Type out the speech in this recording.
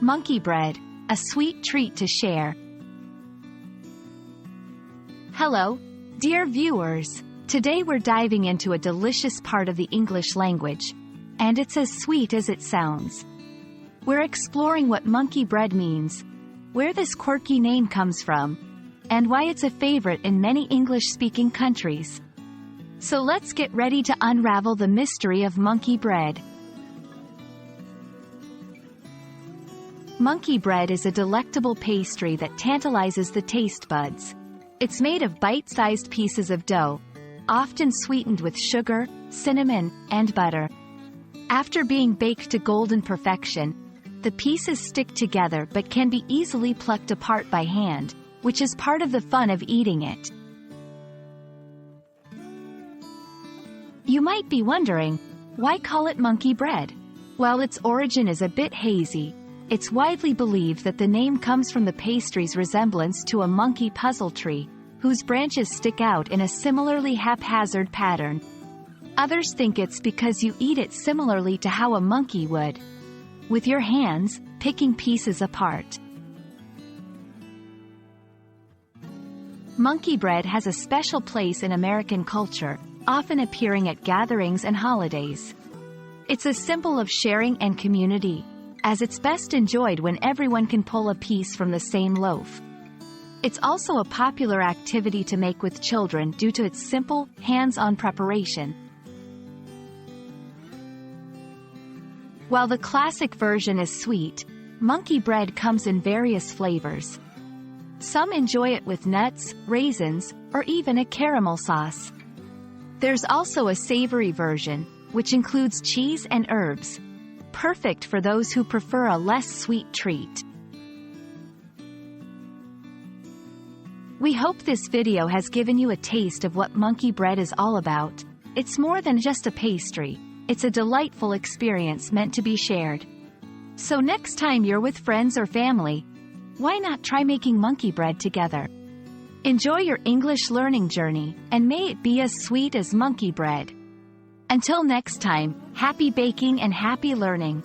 Monkey bread, a sweet treat to share. Hello, dear viewers. Today we're diving into a delicious part of the English language, and it's as sweet as it sounds. We're exploring what monkey bread means, where this quirky name comes from, and why it's a favorite in many English-speaking countries. So let's get ready to unravel the mystery of monkey bread. Monkey bread is a delectable pastry that tantalizes the taste buds. It's made of bite-sized pieces of dough, often sweetened with sugar, cinnamon, and butter. After being baked to golden perfection, the pieces stick together but can be easily plucked apart by hand, which is part of the fun of eating it. You might be wondering, why call it monkey bread? While its origin is a bit hazy, it's widely believed that the name comes from the pastry's resemblance to a monkey puzzle tree, whose branches stick out in a similarly haphazard pattern. Others think it's because you eat it similarly to how a monkey would, with your hands, picking pieces apart. Monkey bread has a special place in American culture, often appearing at gatherings and holidays. It's a symbol of sharing and community, as it's best enjoyed when everyone can pull a piece from the same loaf. It's also a popular activity to make with children due to its simple, hands-on preparation. While the classic version is sweet, monkey bread comes in various flavors. Some enjoy it with nuts, raisins, or even a caramel sauce. There's also a savory version, which includes cheese and herbs, perfect for those who prefer a less sweet treat. We hope this video has given you a taste of what monkey bread is all about. It's more than just a pastry. It's a delightful experience meant to be shared. So next time you're with friends or family, why not try making monkey bread together? Enjoy your English learning journey, and may it be as sweet as monkey bread. Until next time, happy baking and happy learning.